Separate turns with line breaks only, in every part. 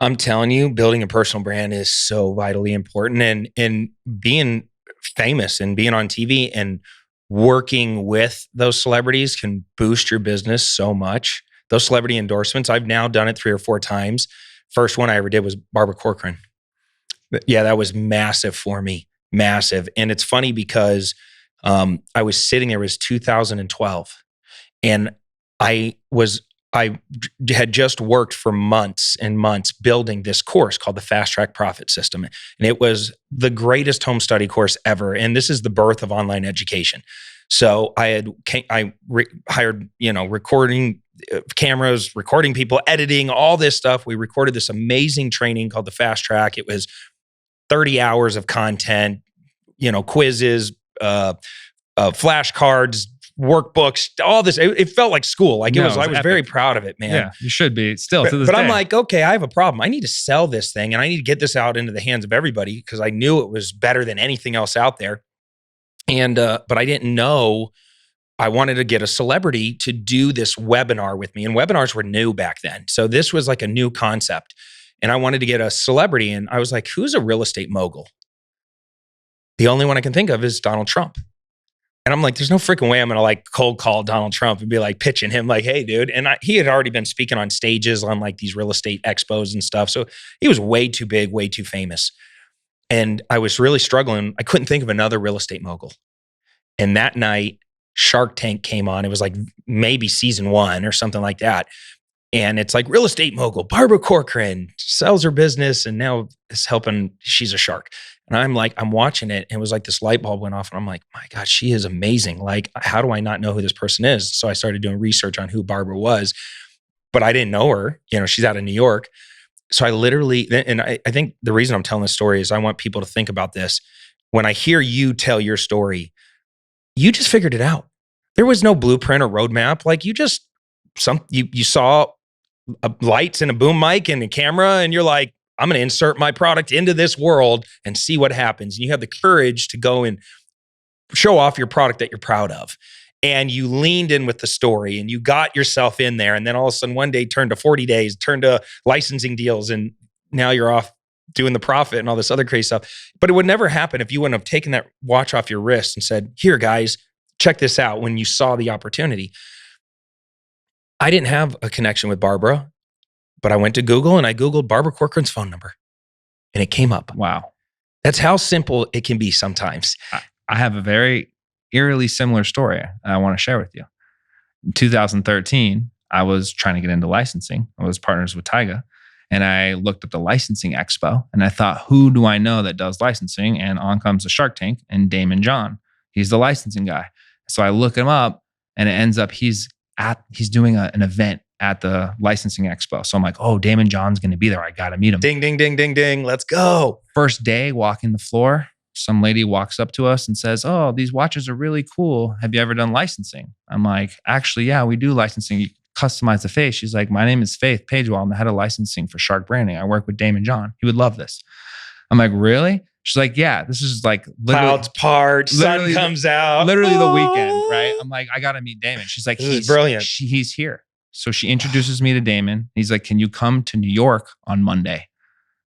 I'm telling you, building a personal brand is so vitally important, and being famous and being on TV and working with those celebrities can boost your business so much. Those celebrity endorsements, I've now done it 3 or 4 times. First one I ever did was Barbara Corcoran. Yeah, that was massive for me, massive. And it's funny because I was sitting there, it was 2012, and I was I had just worked for months and months building this course called the Fast Track Profit System, and it was the greatest home study course ever. And this is the birth of online education. So I hired recording cameras, recording people, editing, all this stuff. We recorded this amazing training called the Fast Track. It was 30 hours of content, quizzes, flashcards, workbooks, all this. It felt like school. Like I was
epic.
Very proud of it, man.
Yeah, you should be still to this
But
day.
I'm like, okay, I have a problem. I need to sell this thing and I need to get this out into the hands of everybody because I knew it was better than anything else out there. And, but I didn't know I wanted to get a celebrity to do this webinar with me. And webinars were new back then. So this was like a new concept. And I wanted to get a celebrity. And I was like, who's a real estate mogul? The only one I can think of is Donald Trump. And I'm like, there's no freaking way I'm going to like cold call Donald Trump and be like pitching him like, hey, dude. And he had already been speaking on stages on like these real estate expos and stuff. So he was way too big, way too famous. And I was really struggling. I couldn't think of another real estate mogul. And that night, Shark Tank came on. It was like maybe season 1 or something like that. And it's like real estate mogul, Barbara Corcoran sells her business and now is helping, she's a shark. And I'm like, I'm watching it and it was like this light bulb went off and I'm like, my God, she is amazing. Like, how do I not know who this person is? So I started doing research on who Barbara was, but I didn't know her. She's out of New York. So I literally, and I think the reason I'm telling this story is I want people to think about this. When I hear you tell your story, you just figured it out. There was no blueprint or roadmap. Like you saw lights and a boom mic and a camera and you're like, I'm going to insert my product into this world and see what happens. And you have the courage to go and show off your product that you're proud of. And you leaned in with the story and you got yourself in there. And then all of a sudden one day turned to 40 days, turned to licensing deals. And now you're off doing the profit and all this other crazy stuff. But it would never happen if you wouldn't have taken that watch off your wrist and said, here guys, check this out when you saw the opportunity. I didn't have a connection with Barbara, but I went to Google and I Googled Barbara Corcoran's phone number and it came up.
Wow.
That's how simple it can be sometimes.
I have a very eerily similar story I want to share with you. In 2013, I was trying to get into licensing. I was partners with Tyga and I looked at the licensing expo and I thought, who do I know that does licensing? And on comes the Shark Tank and Damon John. He's the licensing guy. So I look him up and it ends up he's doing an event at the licensing expo. So I'm like, oh, Damon John's going to be there. I got to meet him.
Ding, ding, ding, ding, ding. Let's go.
First day, walking the floor, some lady walks up to us and says, oh, these watches are really cool. Have you ever done licensing? I'm like, actually, yeah, we do licensing. You customize the face. She's like, my name is Faith Pagewell. I'm the head of licensing for Shark Branding. I work with Damon John. He would love this. I'm like, really? She's like, yeah, this is like
clouds part, sun comes out.
Literally the weekend, right? I'm like, I got to meet Damon. She's like,
he's brilliant.
He's here. So she introduces me to Damon. He's like, can you come to New York on Monday?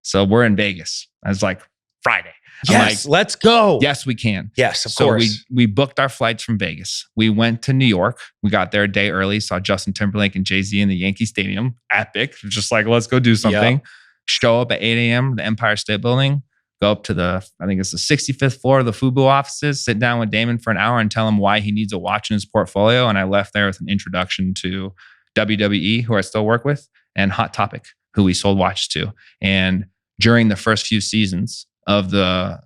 So we're in Vegas. I was like, Friday.
Yes, let's go.
Yes, we can.
Yes, of course.
So we booked our flights from Vegas. We went to New York. We got there a day early, saw Justin Timberlake and Jay-Z in the Yankee Stadium. Epic. Just like, let's go do something. Yep. Show up at 8 a.m. the Empire State Building. Go up to I think it's the 65th floor of the FUBU offices, sit down with Damon for an hour and tell him why he needs a watch in his portfolio. And I left there with an introduction to WWE, who I still work with, and Hot Topic, who we sold watches to. And during the first few seasons of the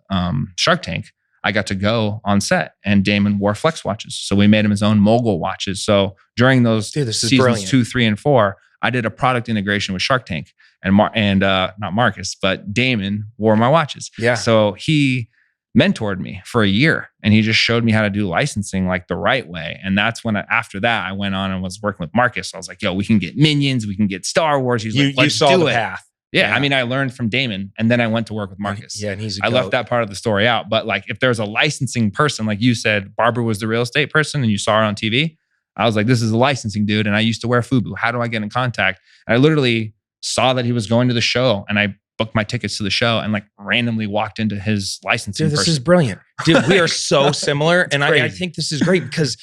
Shark Tank, I got to go on set and Damon wore Flex watches. So we made him his own mogul watches. So during those seasons 2, 3, and 4, I did a product integration with Shark Tank. And not Marcus, but Damon wore my watches.
Yeah.
So he mentored me for a year and he just showed me how to do licensing like the right way. And that's when after that, I went on and was working with Marcus. I was like, yo, we can get Minions, we can get Star Wars. He's like, let's
saw
do
the
it.
path.
Yeah. I mean, I learned from Damon and then I went to work with Marcus.
Yeah. And he's a
I
goat.
left that part of the story out. But like, if there's a licensing person, like you said, Barbara was the real estate person and you saw her on TV. I was like, this is a licensing dude. And I used to wear FUBU. How do I get in contact? And I literally saw that he was going to the show, and I booked my tickets to the show and like randomly walked into his licensing.
Dude, this is brilliant. Dude, we are so similar. And I think this is great because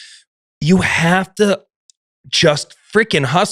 you have to just freaking hustle.